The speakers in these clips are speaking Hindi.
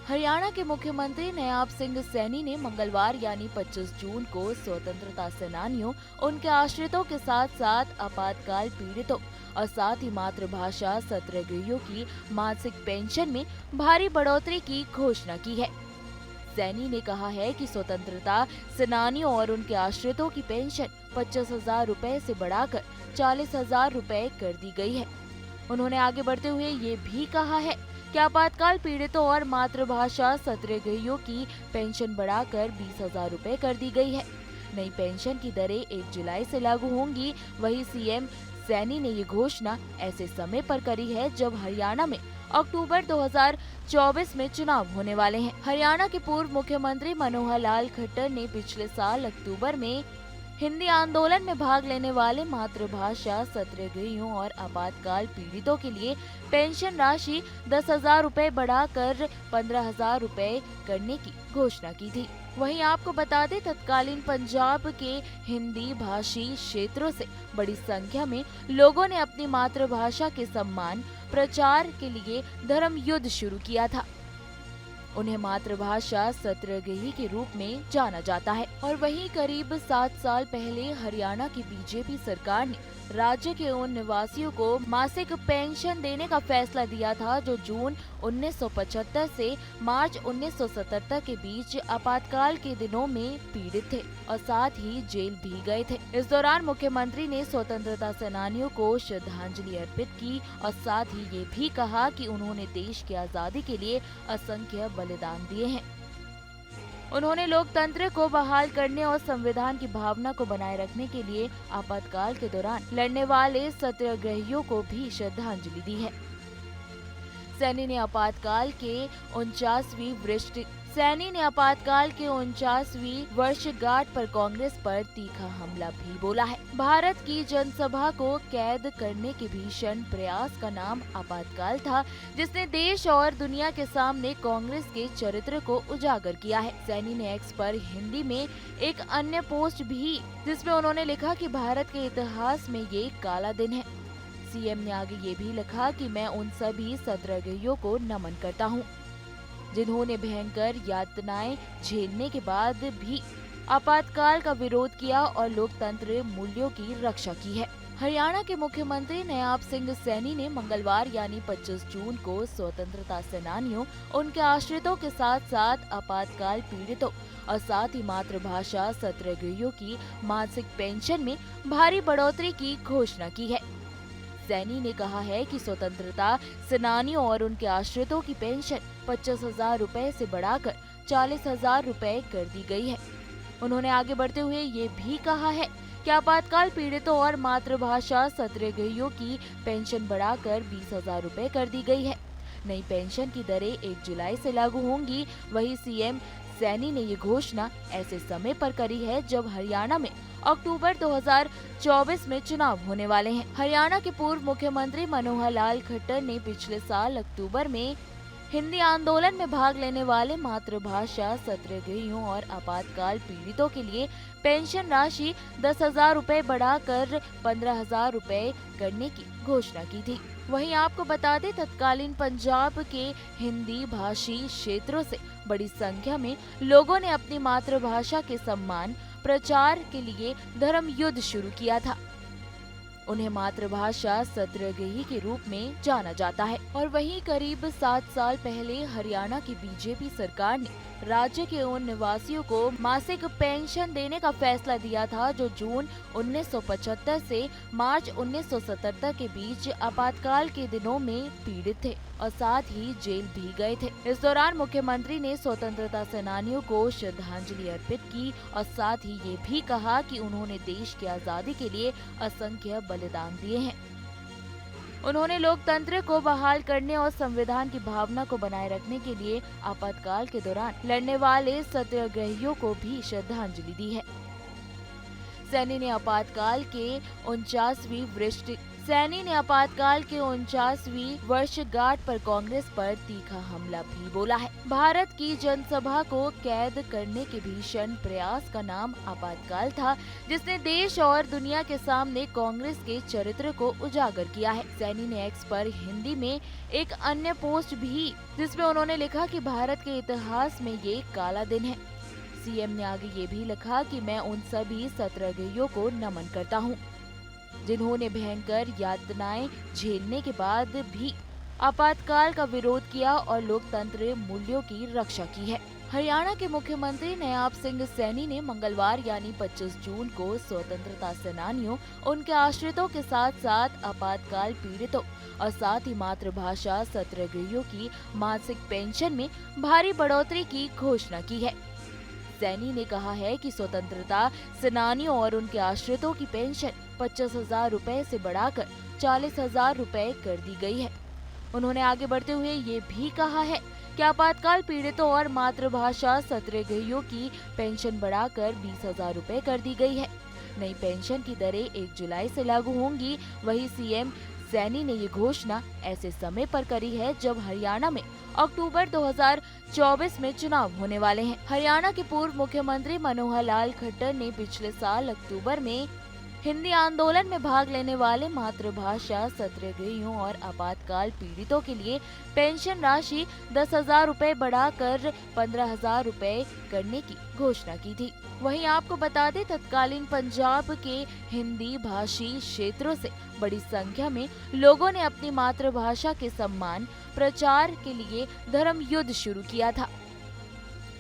हरियाणा के मुख्यमंत्री नयाब सिंह सैनी ने मंगलवार यानी 25 जून को स्वतंत्रता सेनानियों, उनके आश्रितों के साथ साथ आपातकाल पीड़ितों और साथ ही मातृभाषा सत्याग्रहियों की मासिक पेंशन में भारी बढ़ोतरी की घोषणा की है। सैनी ने कहा है कि स्वतंत्रता सेनानियों और उनके आश्रितों की पेंशन 25,000 रुपए से बढ़ाकर 40,000 रुपए कर दी गई है। उन्होंने आगे बढ़ते हुए ये भी कहा है कि आपातकाल पीड़ितों और मातृभाषा सत्याग्रहियों की पेंशन बढ़ाकर 20,000 रुपए कर दी गई है। नई पेंशन की दरें 1 जुलाई से लागू होंगी। वहीं सीएम सैनी ने ये घोषणा ऐसे समय पर करी है जब हरियाणा में अक्टूबर 2024 में चुनाव होने वाले हैं। हरियाणा के पूर्व मुख्यमंत्री मनोहर लाल खट्टर ने पिछले साल अक्टूबर में हिंदी आंदोलन में भाग लेने वाले मातृभाषा सत्याग्रहियों और आपातकाल पीड़ितों के लिए पेंशन राशि 10,000 रुपए बढ़ाकर 15,000 रुपए करने की घोषणा की थी। वहीं आपको बता दें, तत्कालीन पंजाब के हिंदी भाषी क्षेत्रों से बड़ी संख्या में लोगों ने अपनी मातृभाषा के सम्मान प्रचार के लिए धर्म युद्ध शुरू किया था। उन्हें मातृभाषा सत्याग्रही के रूप में जाना जाता है। और वहीं करीब 7 साल पहले हरियाणा की बीजेपी सरकार ने राज्य के उन निवासियों को मासिक पेंशन देने का फैसला दिया था जो जून 1975 से मार्च 1977 के बीच आपातकाल के दिनों में पीड़ित थे और साथ ही जेल भी गए थे। इस दौरान मुख्यमंत्री ने स्वतंत्रता सेनानियों को श्रद्धांजलि अर्पित की और साथ ही ये भी कहा कि उन्होंने देश की आजादी के लिए असंख्य बलिदान दिए हैं। उन्होंने लोकतंत्र को बहाल करने और संविधान की भावना को बनाए रखने के लिए आपातकाल के दौरान लड़ने वाले सत्याग्रहियों को भी श्रद्धांजलि दी है। सैनी ने आपातकाल के 49वीं वर्षगांठ पर कांग्रेस पर तीखा हमला भी बोला है। भारत की जनसभा को कैद करने के भीषण प्रयास का नाम आपातकाल था, जिसने देश और दुनिया के सामने कांग्रेस के चरित्र को उजागर किया है। सैनी ने एक्स पर हिंदी में एक अन्य पोस्ट भी जिसमें उन्होंने लिखा कि भारत के इतिहास में ये काला दिन है। सीएम ने आगे ये भी लिखा कि मैं उन सभी सत्याग्रहियों को नमन करता हूँ जिन्होंने भयंकर यातनाएं झेलने के बाद भी आपातकाल का विरोध किया और लोकतंत्र मूल्यों की रक्षा की है। हरियाणा के मुख्यमंत्री नयाब सिंह सैनी ने मंगलवार यानी 25 जून को स्वतंत्रता सेनानियों, उनके आश्रितों के साथ साथ आपातकाल पीड़ितों और साथ ही मातृभाषा सत्याग्रहियों की मासिक पेंशन में भारी बढ़ोतरी की घोषणा की है। सैनी ने कहा है कि स्वतंत्रता सेनानियों और उनके आश्रितों की पेंशन 25,000 रुपए से बढ़ाकर 40,000 रुपए कर दी गई है। उन्होंने आगे बढ़ते हुए ये भी कहा है कि आपातकाल पीड़ितों और मातृभाषा सत्याग्रहियों की पेंशन बढ़ाकर 20,000 रुपए कर दी गई है। नई पेंशन की दरें 1 जुलाई से लागू होंगी। वहीं सीएम सैनी ने ये घोषणा ऐसे समय पर करी है जब हरियाणा में अक्टूबर 2024 में चुनाव होने वाले हैं। हरियाणा के पूर्व मुख्यमंत्री मनोहर लाल खट्टर ने पिछले साल अक्टूबर में हिंदी आंदोलन में भाग लेने वाले मातृभाषा सत्याग्रहियों और आपातकाल पीड़ितों के लिए पेंशन राशि 10,000 रुपए बढ़ाकर 15,000 रुपए करने की घोषणा की थी। वहीं आपको बता दें, तत्कालीन पंजाब के हिंदी भाषी क्षेत्रों से बड़ी संख्या में लोगों ने अपनी मातृभाषा के सम्मान प्रचार के लिए धर्म युद्ध शुरू किया था। उन्हें मातृभाषा सत्याग्रही के रूप में जाना जाता है। और वहीं करीब 7 साल पहले हरियाणा की बीजेपी सरकार ने राज्य के उन निवासियों को मासिक पेंशन देने का फैसला दिया था जो जून 1975 से मार्च 1977 के बीच आपातकाल के दिनों में पीड़ित थे और साथ ही जेल भी गए थे। इस दौरान मुख्यमंत्री ने स्वतंत्रता सेनानियों को श्रद्धांजलि अर्पित की और साथ ही ये भी कहा कि उन्होंने देश की आजादी के लिए असंख्य बलिदान दिए हैं। उन्होंने लोकतंत्र को बहाल करने और संविधान की भावना को बनाए रखने के लिए आपातकाल के दौरान लड़ने वाले सत्याग्रहियों को भी श्रद्धांजलि दी है। सैनी ने आपातकाल के सैनी ने आपातकाल के 49वीं वर्षगांठ पर कांग्रेस पर तीखा हमला भी बोला है। भारत की जनसभा को कैद करने के भीषण प्रयास का नाम आपातकाल था, जिसने देश और दुनिया के सामने कांग्रेस के चरित्र को उजागर किया है। सैनी ने एक्स पर हिंदी में एक अन्य पोस्ट भी, जिसमें उन्होंने लिखा कि भारत के इतिहास में ये काला दिन है। सीएम ने आगे ये भी लिखा कि मैं उन सभी सत्याग्रहियों को नमन करता हूँ, जिन्होंने भयंकर यातनाएं झेलने के बाद भी आपातकाल का विरोध किया और लोकतंत्र मूल्यों की रक्षा की है। हरियाणा के मुख्यमंत्री नयाब सिंह सैनी ने मंगलवार यानी 25 जून को स्वतंत्रता सेनानियों, उनके आश्रितों के साथ साथ आपातकाल पीड़ितों और साथ ही मातृभाषा सत्याग्रहियों की मासिक पेंशन में भारी बढ़ोतरी की घोषणा की है। सैनी ने कहा है कि स्वतंत्रता सेनानियों और उनके आश्रितों की पेंशन 25,000 रुपए से बढ़ाकर 40,000 रुपए कर दी गई है। उन्होंने आगे बढ़ते हुए ये भी कहा है कि आपातकाल पीड़ितों और मातृभाषा सत्याग्रहियों की पेंशन बढ़ाकर 20,000 रुपए कर दी गई है। नई पेंशन की दरें 1 जुलाई से लागू होंगी। वही सीएम सैनी ने ये घोषणा ऐसे समय पर करी है जब हरियाणा में अक्टूबर 2024 में चुनाव होने वाले हैं। हरियाणा के पूर्व मुख्यमंत्री मनोहर लाल खट्टर ने पिछले साल अक्टूबर में हिंदी आंदोलन में भाग लेने वाले मातृभाषा सत्याग्रहियों और आपातकाल पीड़ितों के लिए पेंशन राशि 10,000 रुपए बढ़ाकर 15,000 रुपए करने की घोषणा की थी। वहीं आपको बता दें, तत्कालीन पंजाब के हिंदी भाषी क्षेत्रों से बड़ी संख्या में लोगों ने अपनी मातृभाषा के सम्मान प्रचार के लिए धर्म युद्ध शुरू किया था।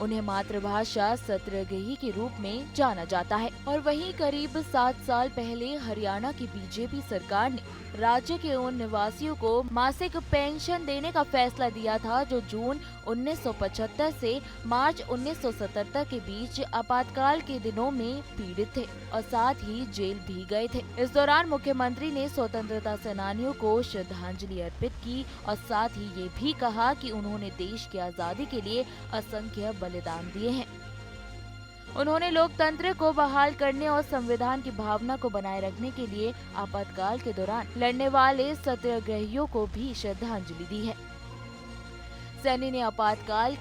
उन्हें मातृभाषा सत्याग्रही के रूप में जाना जाता है। और वहीं करीब 7 साल पहले हरियाणा की बीजेपी सरकार ने राज्य के उन निवासियों को मासिक पेंशन देने का फैसला दिया था जो जून 1975 से मार्च 1977 के बीच आपातकाल के दिनों में पीड़ित थे और साथ ही जेल भी गए थे। इस दौरान मुख्यमंत्री ने स्वतंत्रता सेनानियों को श्रद्धांजलि अर्पित की और साथ ही ये भी कहा कि उन्होंने देश की आजादी के लिए असंख्य बलिदान दिए हैं। उन्होंने लोकतंत्र को बहाल करने और संविधान की भावना को बनाए रखने के लिए आपातकाल के दौरान लड़ने वाले सत्याग्रहियों को भी श्रद्धांजलि दी है। सैनी ने आपातकाल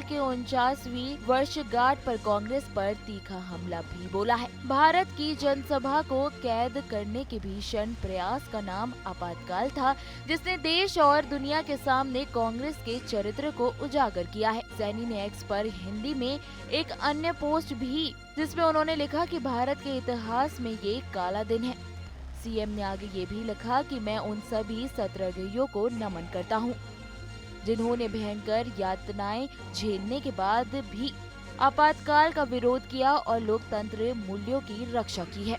के 49वीं वर्षगांठ पर कांग्रेस पर तीखा हमला भी बोला है। भारत की जनसभा को कैद करने के भीषण प्रयास का नाम आपातकाल था, जिसने देश और दुनिया के सामने कांग्रेस के चरित्र को उजागर किया है। सैनी ने एक्स पर हिंदी में एक अन्य पोस्ट भी, जिसमें उन्होंने लिखा कि भारत के इतिहास में ये काला दिन है। सीएम ने आगे ये भी लिखा कि मैं उन सभी सत्याग्रहियों को नमन करता हूँ, जिन्होंने भयंकर यातनाएं झेलने के बाद भी आपातकाल का विरोध किया और लोकतंत्र मूल्यों की रक्षा की है।